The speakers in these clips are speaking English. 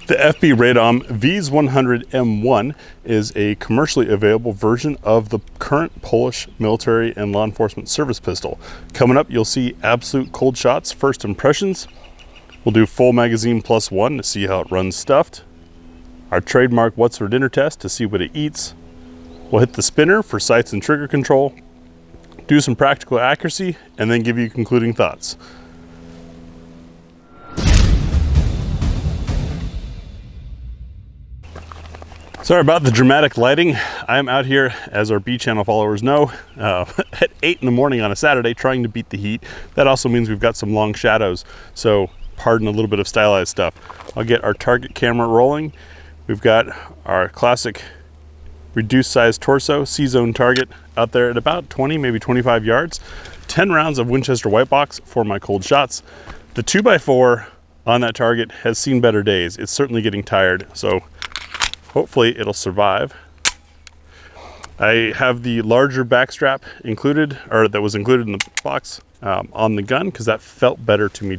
The FB Radom Vis 100 M1 is a commercially available version of the current Polish military and law enforcement service pistol. Coming up, you'll see absolute cold shots, first impressions. We'll do full magazine plus one to see how it runs stuffed. Our trademark what's for dinner test to see what it eats. We'll hit the spinner for sights and trigger control, do some practical accuracy, and then give you concluding thoughts. Sorry about the dramatic lighting. I'm out here, as our B channel followers know, at 8 in the morning on a Saturday trying to beat the heat. That also means we've got some long shadows, so pardon a little bit of stylized stuff. I'll get our target camera rolling. We've got our classic reduced size torso C-zone target out there at about 20, maybe 25 yards. 10 rounds of Winchester white box for my cold shots. The 2x4 on that target has seen better days. It's certainly getting tired, so hopefully it'll survive. I have the larger backstrap included, or that was included in the box on the gun, because that felt better to me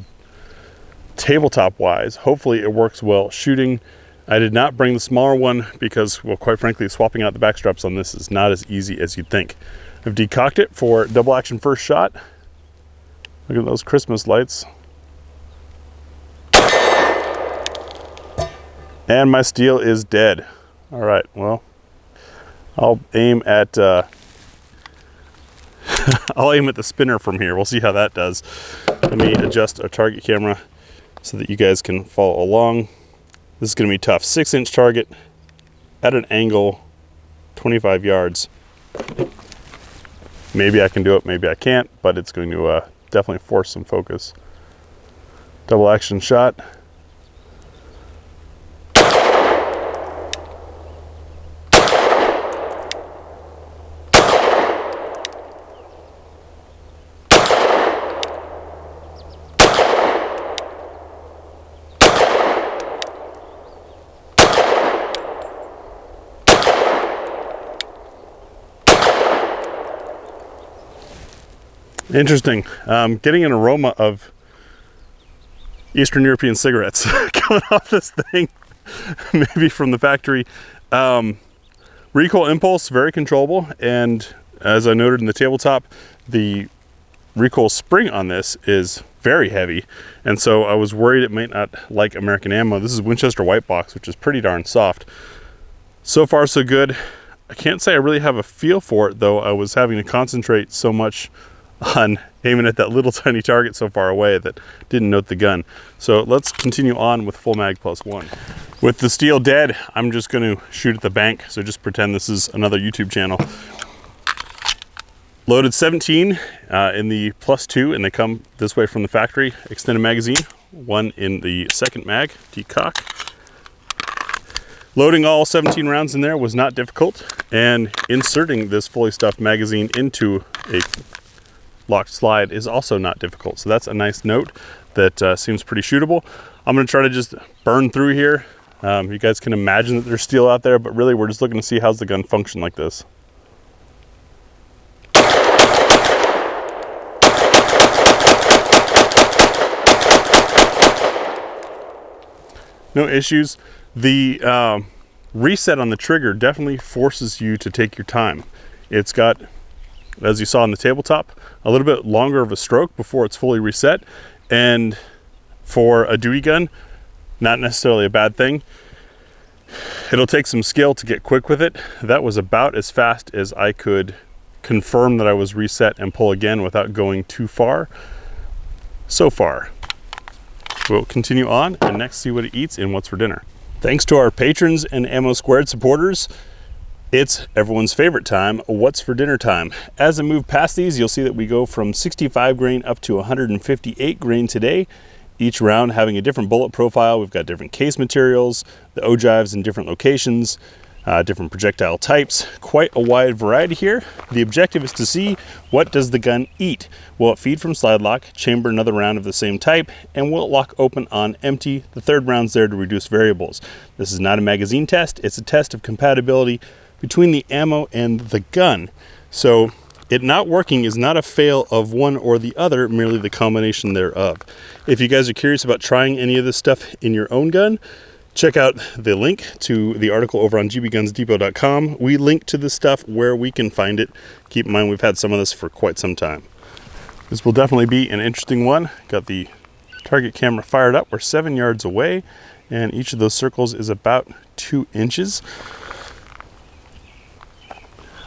tabletop wise. Hopefully it works well shooting. I did not bring the smaller one because, well, quite frankly, swapping out the backstraps on this is not as easy as you'd think. I've decocked it for double action first shot. Look at those Christmas lights. And my steel is dead. All right, well, I'll aim at I'll aim at the spinner from here. We'll see how that does. Let me adjust our target camera so that you guys can follow along. This is gonna be tough. 6-inch target at an angle, 25 yards. Maybe I can do it, maybe I can't, but it's going to definitely force some focus. Double action shot. Interesting. Getting an aroma of Eastern European cigarettes coming off this thing, maybe from the factory. Recoil impulse, very controllable, and as I noted in the tabletop, the recoil spring on this is very heavy, and so I was worried it might not like American ammo. This is Winchester white box, which is pretty darn soft. So far so good. I can't say I really have a feel for it, though. I was having to concentrate so much on aiming at that little tiny target so far away that didn't note the gun. So let's continue on with full mag plus one. With the steel dead, I'm just going to shoot at the bank, so just pretend this is another YouTube channel. Loaded 17 in the +2, and they come this way from the factory. Extended magazine, one in the second mag, decock. Loading all 17 rounds in there was not difficult, and inserting this fully stuffed magazine into a locked slide is also not difficult. So that's a nice note that seems pretty shootable. I'm gonna try to just burn through here. You guys can imagine that there's steel out there, but really we're just looking to see how's the gun function like this. No issues. The reset on the trigger definitely forces you to take your time. It's got, as you saw on the tabletop, a little bit longer of a stroke before it's fully reset. And for a Dewey gun, not necessarily a bad thing. It'll take some skill to get quick with it. That was about as fast as I could confirm that I was reset and pull again without going too far. So far. We'll continue on and next see what it eats in What's for Dinner. Thanks to our patrons and Ammo Squared supporters, it's everyone's favorite time, what's for dinner time. As I move past these, you'll see that we go from 65 grain up to 158 grain today. Each round having a different bullet profile. We've got different case materials, the ogives in different locations, different projectile types, quite a wide variety here. The objective is to see, what does the gun eat? Will it feed from slide lock, chamber another round of the same type, and will it lock open on empty? The third round's there to reduce variables. This is not a magazine test, it's a test of compatibility between the ammo and the gun. So it not working is not a fail of one or the other, merely the combination thereof. If you guys are curious about trying any of this stuff in your own gun, Check out the link to the article over on gbgunsdepot.com. We link to this stuff where we can find it. Keep in mind, we've had some of this for quite some time. This will definitely be an interesting one. Got the target camera fired up. We're 7 yards away, and each of those circles is about 2 inches.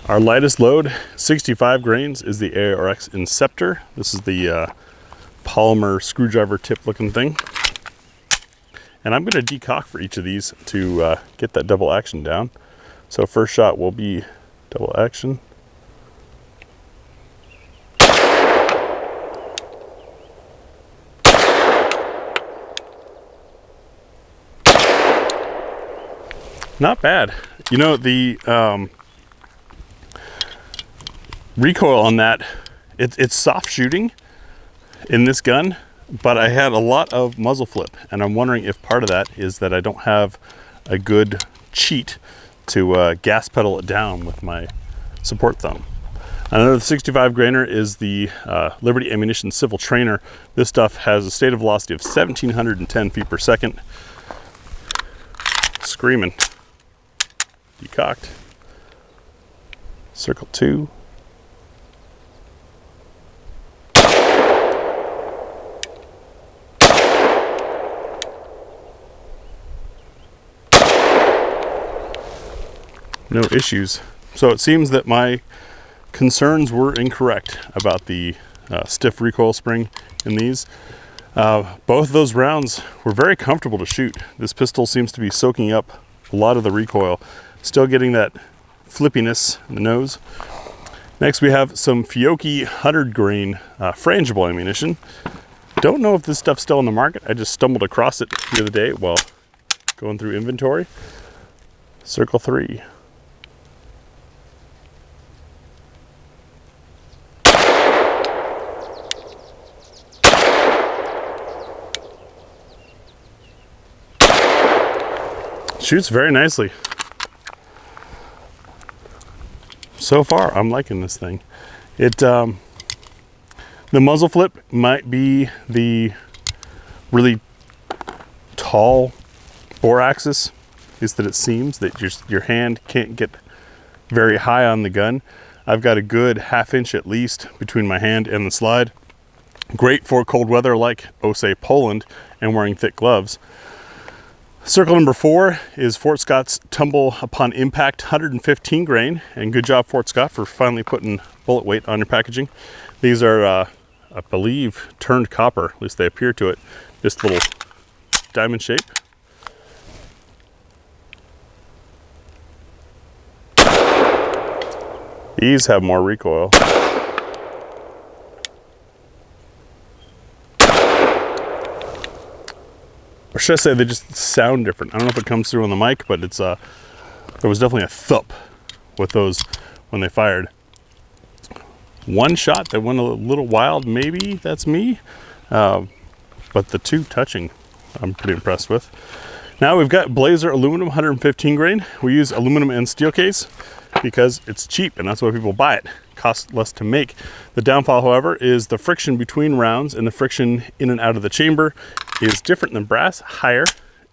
Our lightest load, 65 grains, is the ARX Inceptor. This is the polymer screwdriver tip looking thing. And I'm going to decock for each of these to get that double action down. So first shot will be double action. Not bad. You know, the recoil on that, it's soft shooting in this gun, but I had a lot of muzzle flip, and I'm wondering if part of that is that I don't have a good cheat to gas pedal it down with my support thumb. Another 65 grainer is the Liberty Ammunition Civil Trainer. This stuff has a stated velocity of 1,710 feet per second. Screaming. Decocked. Circle 2. No issues. So it seems that my concerns were incorrect about the stiff recoil spring in these. Both of those rounds were very comfortable to shoot. This pistol seems to be soaking up a lot of the recoil, still getting that flippiness in the nose. Next we have some Fiocchi 100 grain frangible ammunition. Don't know if this stuff's still on the market. I just stumbled across it the other day while going through inventory. Circle 3. Shoots very nicely. So far, I'm liking this thing. The muzzle flip might be the really tall bore axis, is that it seems that your hand can't get very high on the gun. I've got a good ½ inch at least between my hand and the slide. Great for cold weather like, oh say, Poland, and wearing thick gloves. Circle number 4 is Fort Scott's Tumble Upon Impact 115 grain, and good job, Fort Scott, for finally putting bullet weight on your packaging. These are, I believe, turned copper, at least they appear to it. Just a little diamond shape. These have more recoil. Or should I say they just sound different. I don't know if it comes through on the mic, but it's there was definitely a thump with those when they fired. One shot that went a little wild, maybe that's me. But the two touching, I'm pretty impressed with. Now we've got Blazer aluminum 115 grain. We use aluminum and steel case because it's cheap and that's why people buy it. Costs less to make. The downfall, however, is the friction between rounds, and the friction in and out of the chamber is different than brass, higher,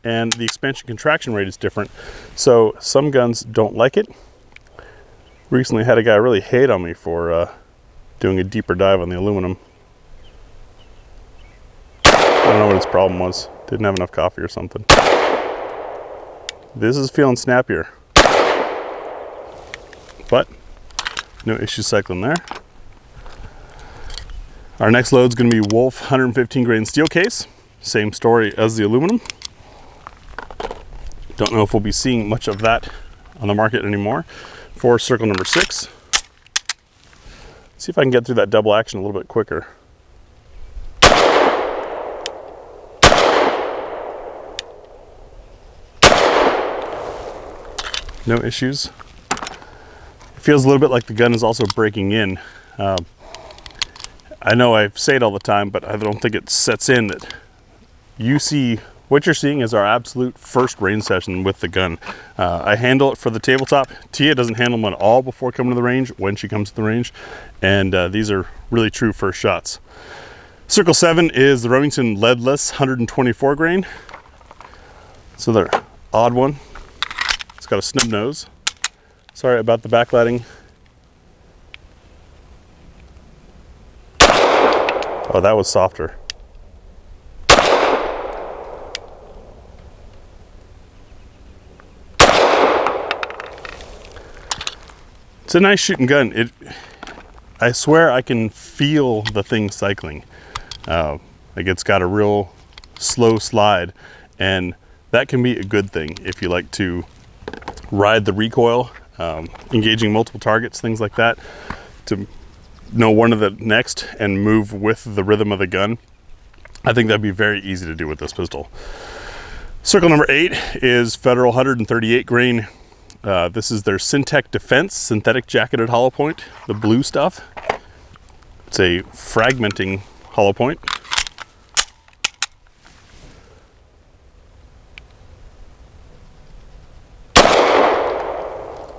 and the expansion contraction rate is different. So some guns don't like it. Recently had a guy really hate on me for doing a deeper dive on the aluminum. I don't know what his problem was. Didn't have enough coffee or something. This is feeling snappier. But no issue cycling there. Our next load is going to be Wolf 115 grain steel case. Same story as the aluminum. Don't know if we'll be seeing much of that on the market anymore. For circle number 6. See if I can get through that double action a little bit quicker. No issues. It feels a little bit like the gun is also breaking in. I know I say it all the time, but I don't think it sets in that you see what you're seeing is our absolute first range session with the gun. I handle it for the tabletop. Tia doesn't handle them at all before coming to the range, when she comes to the range. And these are really true first shots. Circle 7 is the Remington leadless 124 grain. So they're odd one. It's got a snub nose. Sorry about the backlighting. Oh, that was softer. It's a nice shooting gun. I swear I can feel the thing cycling. Like it's got a real slow slide, and that can be a good thing if you like to ride the recoil, engaging multiple targets, things like that, to know one of the next and move with the rhythm of the gun. I think that'd be very easy to do with this pistol. Circle number 8 is Federal 138 grain. This is their Syntech Defense synthetic jacketed hollow point, the blue stuff. It's a fragmenting hollow point.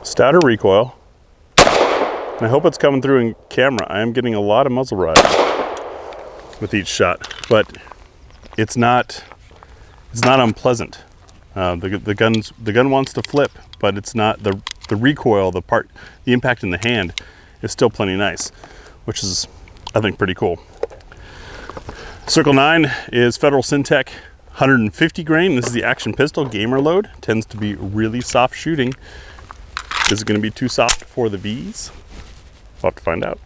Stouter recoil. And I hope it's coming through in camera. I am getting a lot of muzzle ride with each shot, but it's not unpleasant. The gun wants to flip, but it's not the recoil, the impact in the hand is still plenty nice, which is, I think, pretty cool. Circle 9 is Federal Syntech 150 grain. This is the action pistol, gamer load. Tends to be really soft shooting. Is it going to be too soft for the V's? We'll have to find out.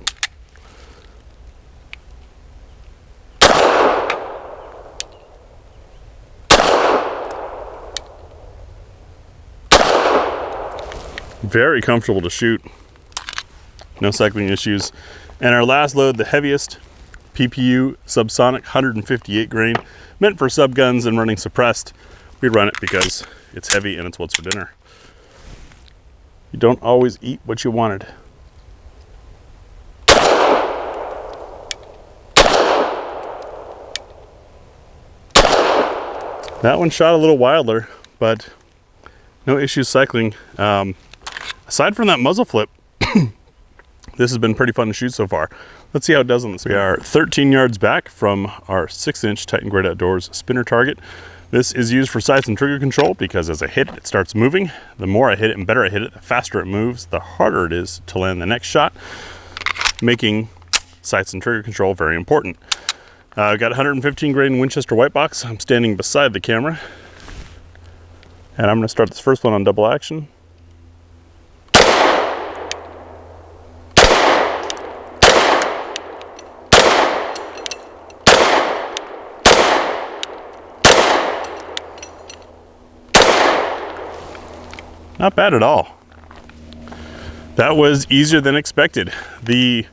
Very comfortable to shoot. No cycling issues. And our last load, the heaviest, PPU subsonic 158 grain, meant for sub guns and running suppressed. We run it because it's heavy and it's what's for dinner. You don't always eat what you wanted. That one shot a little wilder, but no issues cycling. Aside from that muzzle flip, this has been pretty fun to shoot so far. Let's see how it does on this. We are 13 yards back from our 6-inch Titan Great Outdoors spinner target. This is used for sights and trigger control because as I hit it, it starts moving. The more I hit it and better I hit it, the faster it moves, the harder it is to land the next shot, making sights and trigger control very important. I've got 115 grain Winchester white box. I'm standing beside the camera, and I'm going to start this first one on double action. Not bad at all. That was easier than expected. The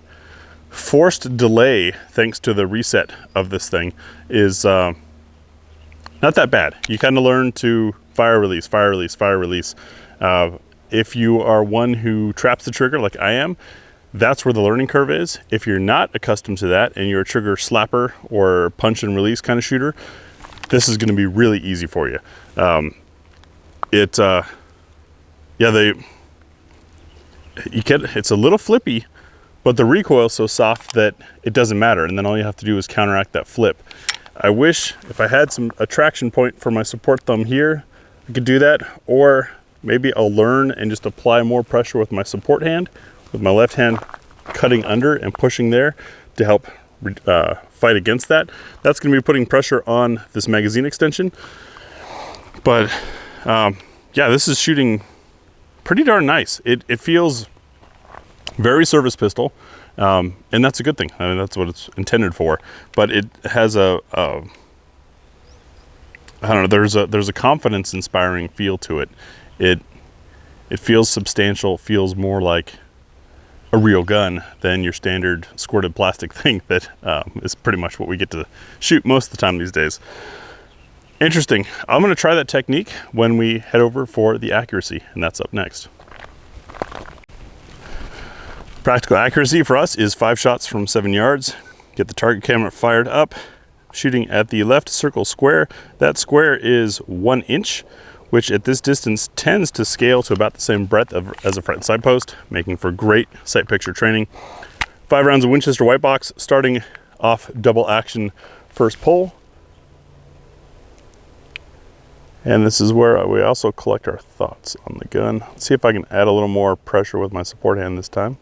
forced delay, thanks to the reset of this thing, is not that bad. You kind of learn to fire, release, fire, release, fire, release. If you are one who traps the trigger like I am, that's where the learning curve is. If you're not accustomed to that and you're a trigger slapper or punch and release kind of shooter, this is going to be really easy for you. It's a little flippy, but the recoil is so soft that it doesn't matter, and then all you have to do is counteract that flip. I wish if I had a traction point for my support thumb here, I could do that, or maybe I'll learn and just apply more pressure with my support hand, with my left hand cutting under and pushing there to help fight against that. That's going to be putting pressure on this magazine extension. But yeah, this is shooting pretty darn nice. It feels very service pistol, and that's a good thing. I mean, that's what it's intended for. But it has I don't know. There's a confidence inspiring feel to it. It feels substantial. Feels more like a real gun than your standard squirted plastic thing that is pretty much what we get to shoot most of the time these days. Interesting. I'm going to try that technique when we head over for the accuracy, and that's up next. Practical accuracy for us is 5 shots from 7 yards. Get the target camera fired up, shooting at the left circle square. That square is 1 inch, which at this distance tends to scale to about the same breadth as a front side post, making for great sight picture training. 5 rounds of Winchester white box, starting off double action first pull. And this is where we also collect our thoughts on the gun. Let's see if I can add a little more pressure with my support hand this time.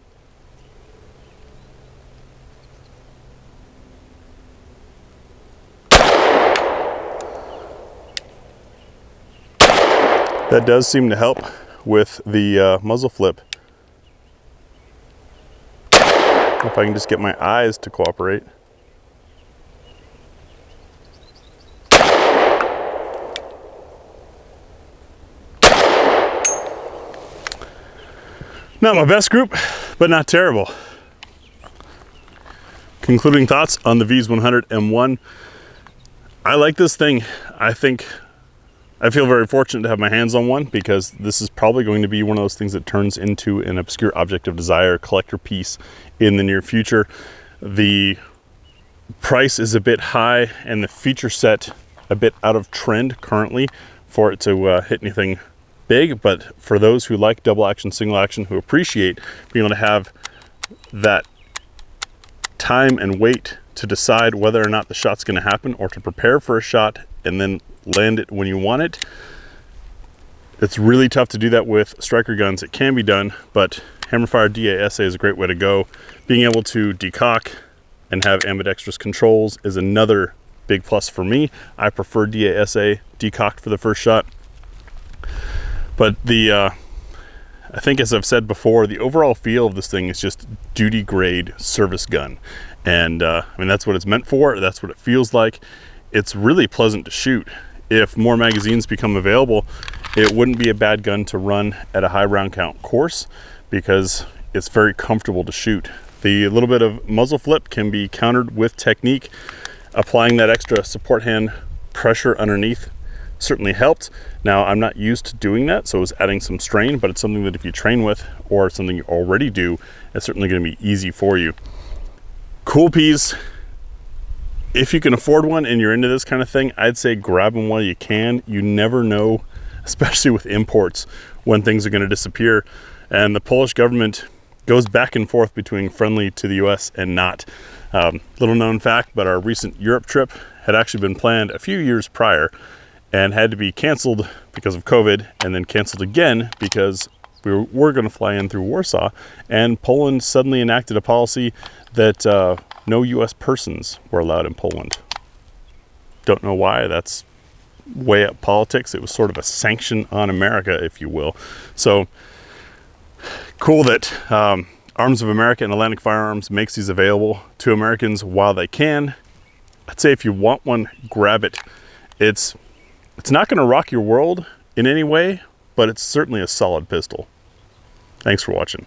That does seem to help with the muzzle flip. If I can just get my eyes to cooperate. Not my best group, but not terrible. Concluding thoughts on the Vis 100 M1. I like this thing. I feel very fortunate to have my hands on one, because this is probably going to be one of those things that turns into an obscure object of desire collector piece in the near future. The price is a bit high and the feature set a bit out of trend currently for it to hit anything big, but for those who like double action, single action, who appreciate being able to have that time and wait to decide whether or not the shot's going to happen, or to prepare for a shot and then land it when you want it. It's really tough to do that with striker guns. It can be done, but hammerfire DASA is a great way to go. Being able to decock and have ambidextrous controls is another big plus for me. I prefer DASA decocked for the first shot. But I think, as I've said before, the overall feel of this thing is just duty grade service gun. And I mean, that's what it's meant for. That's what it feels like. It's really pleasant to shoot. If more magazines become available, it wouldn't be a bad gun to run at a high round count course, because it's very comfortable to shoot. The little bit of muzzle flip can be countered with technique. Applying that extra support hand pressure underneath certainly helped. Now, I'm not used to doing that, so it's adding some strain, but it's something that if you train with, or something you already do, it's certainly going to be easy for you. Cool piece. If you can afford one and you're into this kind of thing, I'd say grab them while you can. You never know, especially with imports, when things are going to disappear. And the Polish government goes back and forth between friendly to the US and not. Little known fact, but our recent Europe trip had actually been planned a few years prior and had to be canceled because of COVID, and then canceled again because we were going to fly in through Warsaw, and Poland suddenly enacted a policy that no US persons were allowed in Poland. Don't know why. That's way up politics. It was sort of a sanction on America, if you will. So cool that Arms of America and Atlantic Firearms makes these available to Americans while they can. I'd say if you want one, grab it. It's not going to rock your world in any way, but it's certainly a solid pistol. Thanks for watching.